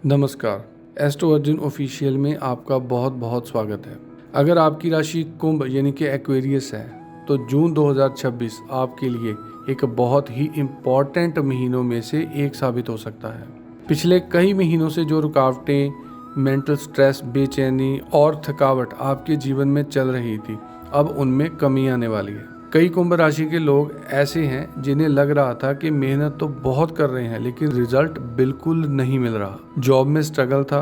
नमस्कार, astro Arjun official में आपका बहुत बहुत स्वागत है। अगर आपकी राशि कुंभ यानी कि एक्वेरियस है तो जून 2026 आपके लिए एक बहुत ही इम्पॉर्टेंट महीनों में से एक साबित हो सकता है। पिछले कई महीनों से जो रुकावटें, मेंटल स्ट्रेस, बेचैनी और थकावट आपके जीवन में चल रही थी, अब उनमें कमी आने वाली है। कई कुंभ राशि के लोग ऐसे हैं जिन्हें लग रहा था कि मेहनत तो बहुत कर रहे हैं लेकिन रिजल्ट बिल्कुल नहीं मिल रहा। जॉब में स्ट्रगल था,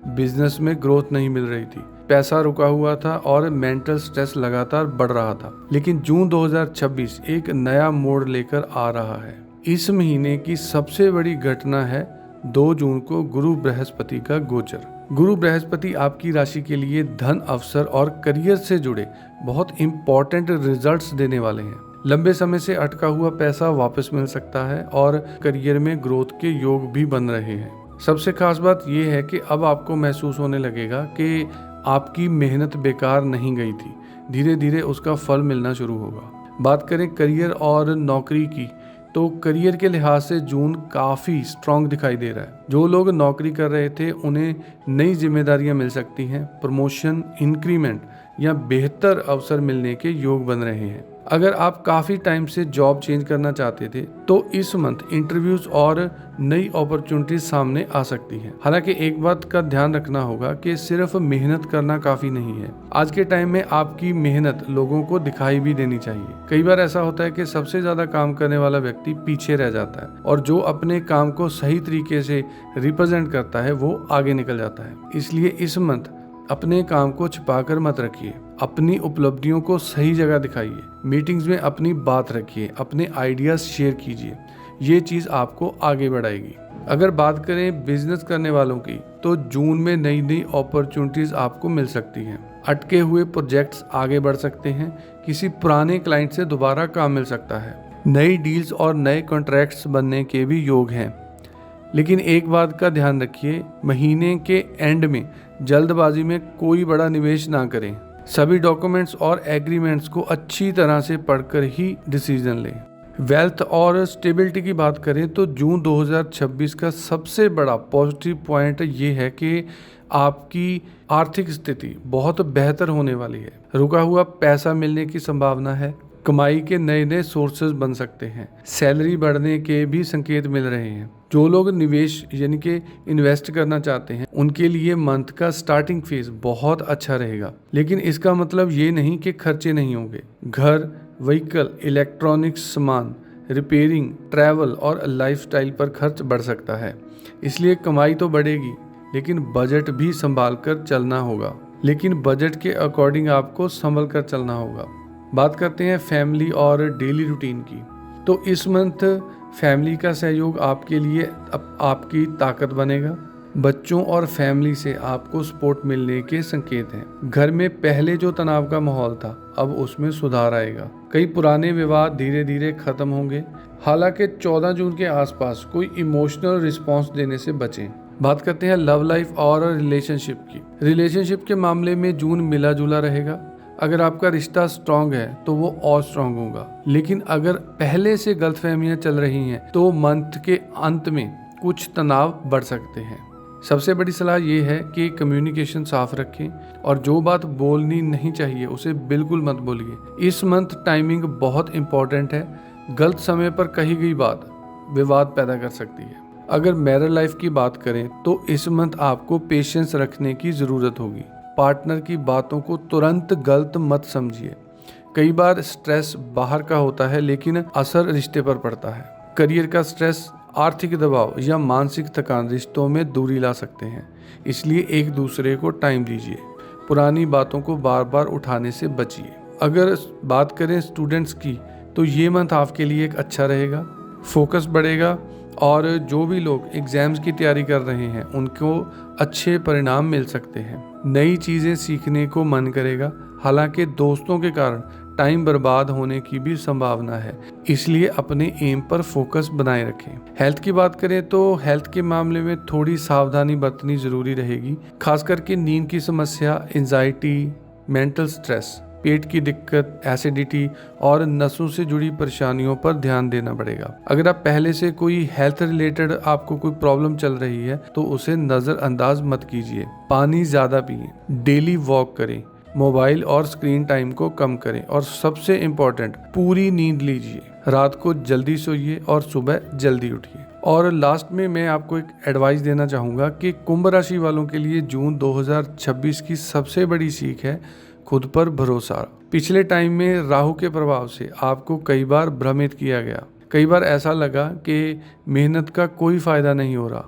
बिजनेस में ग्रोथ नहीं मिल रही थी, पैसा रुका हुआ था और मेंटल स्ट्रेस लगातार बढ़ रहा था। लेकिन जून 2026 एक नया मोड़ लेकर आ रहा है। इस महीने की सबसे बड़ी घटना है 2 जून को गुरु बृहस्पति का गोचर। गुरु बृहस्पति आपकी राशि के लिए धन, अवसर और करियर से जुड़े बहुत इंपॉर्टेंट रिजल्ट्स देने वाले हैं। लंबे समय से अटका हुआ पैसा वापस मिल सकता है और करियर में ग्रोथ के योग भी बन रहे हैं। सबसे खास बात यह है कि अब आपको महसूस होने लगेगा कि आपकी मेहनत बेकार नहीं गई थी, धीरे धीरे उसका फल मिलना शुरू होगा। बात करें करियर और नौकरी की, तो करियर के लिहाज से जून काफ़ी स्ट्रांग दिखाई दे रहा है। जो लोग नौकरी कर रहे थे उन्हें नई जिम्मेदारियां मिल सकती हैं, प्रमोशन, इंक्रीमेंट या बेहतर अवसर मिलने के योग बन रहे हैं। अगर आप काफ़ी टाइम से जॉब चेंज करना चाहते थे तो इस मंथ इंटरव्यूज और नई अपॉर्चुनिटीज सामने आ सकती हैं। हालांकि एक बात का ध्यान रखना होगा कि सिर्फ मेहनत करना काफ़ी नहीं है। आज के टाइम में आपकी मेहनत लोगों को दिखाई भी देनी चाहिए। कई बार ऐसा होता है कि सबसे ज़्यादा काम करने वाला व्यक्ति पीछे रह जाता है और जो अपने काम को सही तरीके से रिप्रेजेंट करता है वो आगे निकल जाता है। इसलिए इस मंथ अपने काम को छिपाकर मत रखिए, अपनी उपलब्धियों को सही जगह दिखाइए, मीटिंग्स में अपनी बात रखिए, अपने आइडियाज शेयर कीजिए। ये चीज़ आपको आगे बढ़ाएगी। अगर बात करें बिजनेस करने वालों की, तो जून में नई नई अपॉर्चुनिटीज आपको मिल सकती हैं। अटके हुए प्रोजेक्ट्स आगे बढ़ सकते हैं, किसी पुराने क्लाइंट से दोबारा काम मिल सकता है, नई डील्स और नए कॉन्ट्रैक्ट्स बनने के भी योग हैं। लेकिन एक बात का ध्यान रखिए, महीने के एंड में जल्दबाजी में कोई बड़ा निवेश ना करें। सभी डॉक्यूमेंट्स और एग्रीमेंट्स को अच्छी तरह से पढ़कर ही डिसीजन लें। वेल्थ और स्टेबिलिटी की बात करें तो जून 2026 का सबसे बड़ा पॉजिटिव पॉइंट ये है कि आपकी आर्थिक स्थिति बहुत बेहतर होने वाली है। रुका हुआ पैसा मिलने की संभावना है, कमाई के नए नए सोर्सेज बन सकते हैं, सैलरी बढ़ने के भी संकेत मिल रहे हैं। जो लोग निवेश यानी कि इन्वेस्ट करना चाहते हैं उनके लिए मंथ का स्टार्टिंग फेज बहुत अच्छा रहेगा। लेकिन इसका मतलब ये नहीं कि खर्चे नहीं होंगे। घर, व्हीकल, इलेक्ट्रॉनिक्स सामान, रिपेयरिंग, ट्रैवल और लाइफस्टाइल पर खर्च बढ़ सकता है। इसलिए कमाई तो बढ़ेगी लेकिन बजट भी संभाल कर चलना होगा। लेकिन बजट के अकॉर्डिंग आपको संभल कर चलना होगा। बात करते हैं फैमिली और डेली रूटीन की, तो इस मंथ फैमिली का सहयोग आपके लिए आपकी ताकत बनेगा। बच्चों और फैमिली से आपको सपोर्ट मिलने के संकेत हैं। घर में पहले जो तनाव का माहौल था अब उसमें सुधार आएगा। कई पुराने विवाद धीरे धीरे खत्म होंगे। हालांकि 14 जून के आसपास कोई इमोशनल रिस्पॉन्स देने से बचें। बात करते हैं लव लाइफ और रिलेशनशिप की। रिलेशनशिप के मामले में जून मिला जुला रहेगा। अगर आपका रिश्ता स्ट्रांग है तो वो और स्ट्रांग होगा। लेकिन अगर पहले से गलतफहमियां चल रही हैं तो मंथ के अंत में कुछ तनाव बढ़ सकते हैं। सबसे बड़ी सलाह ये है कि कम्युनिकेशन साफ रखें और जो बात बोलनी नहीं चाहिए उसे बिल्कुल मत बोलिए। इस मंथ टाइमिंग बहुत इंपॉर्टेंट है। गलत समय पर कही गई बात विवाद पैदा कर सकती है। अगर मैरिज लाइफ की बात करें तो इस मंथ आपको पेशेंस रखने की ज़रूरत होगी। पार्टनर की बातों को तुरंत गलत मत समझिए। कई बार स्ट्रेस बाहर का होता है लेकिन असर रिश्ते पर पड़ता है। करियर का स्ट्रेस, आर्थिक दबाव या मानसिक थकान रिश्तों में दूरी ला सकते हैं। इसलिए एक दूसरे को टाइम दीजिए। पुरानी बातों को बार बार उठाने से बचिए। अगर बात करें स्टूडेंट्स की तो ये मंथ आपके लिए एक अच्छा रहेगा। फोकस बढ़ेगा और जो भी लोग एग्जाम्स की तैयारी कर रहे हैं उनको अच्छे परिणाम मिल सकते हैं। नई चीज़ें सीखने को मन करेगा। हालांकि दोस्तों के कारण टाइम बर्बाद होने की भी संभावना है, इसलिए अपने एम पर फोकस बनाए रखें। हेल्थ की बात करें तो हेल्थ के मामले में थोड़ी सावधानी बरतनी ज़रूरी रहेगी। खास करके नींद की समस्या, एंजाइटी, मेंटल स्ट्रेस पेट की दिक्कत, एसिडिटी और नसों से जुड़ी परेशानियों पर ध्यान देना पड़ेगा। अगर आप पहले से कोई हेल्थ रिलेटेड आपको कोई प्रॉब्लम चल रही है तो उसे नज़रअंदाज मत कीजिए। पानी ज़्यादा पिए, डेली वॉक करें, मोबाइल और स्क्रीन टाइम को कम करें और सबसे इम्पोर्टेंट पूरी नींद लीजिए। रात को जल्दी सोइए और सुबह जल्दी उठिए। और लास्ट में मैं आपको एक एडवाइस देना चाहूँगा कि कुंभ राशि वालों के लिए जून 2026 की सबसे बड़ी सीख है खुद पर भरोसा। पिछले टाइम में राहु के प्रभाव से आपको कई बार भ्रमित किया गया। कई बार ऐसा लगा कि मेहनत का कोई फ़ायदा नहीं हो रहा,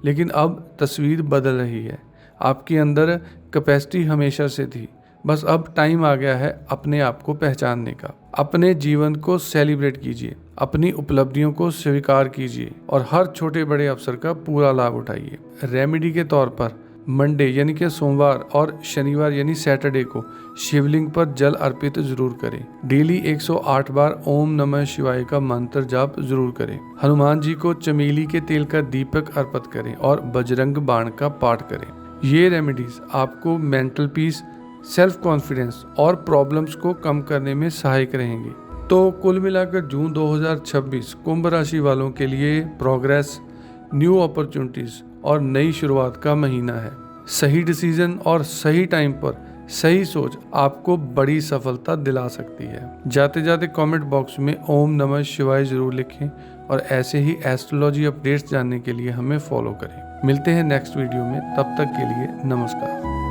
लेकिन अब तस्वीर बदल रही है। आपके अंदर कैपेसिटी हमेशा से थी, बस अब टाइम आ गया है अपने आप को पहचानने का। अपने जीवन को सेलिब्रेट कीजिए, अपनी उपलब्धियों को स्वीकार कीजिए और हर छोटे बड़े अवसर का पूरा लाभ उठाइए। रेमेडी के तौर पर मंडे यानी कि सोमवार और शनिवार यानी सैटरडे को शिवलिंग पर जल अर्पित जरूर करें। डेली 108 बार ओम नमः शिवाय का मंत्र जाप जरूर करें। हनुमान जी को चमेली के तेल का दीपक अर्पित करें और बजरंग बाण का पाठ करें। ये रेमेडीज आपको मेंटल पीस, सेल्फ कॉन्फिडेंस और प्रॉब्लम्स को कम करने में सहायक रहेंगे। तो कुल मिलाकर जून 2026 कुंभ राशि वालों के लिए प्रोग्रेस, न्यू अपॉर्चुनिटीज और नई शुरुआत का महीना है। सही डिसीजन और सही टाइम पर सही सोच आपको बड़ी सफलता दिला सकती है। जाते जाते कमेंट बॉक्स में ओम नमः शिवाय जरूर लिखें और ऐसे ही एस्ट्रोलॉजी अपडेट्स जानने के लिए हमें फॉलो करें। मिलते हैं नेक्स्ट वीडियो में, तब तक के लिए नमस्कार।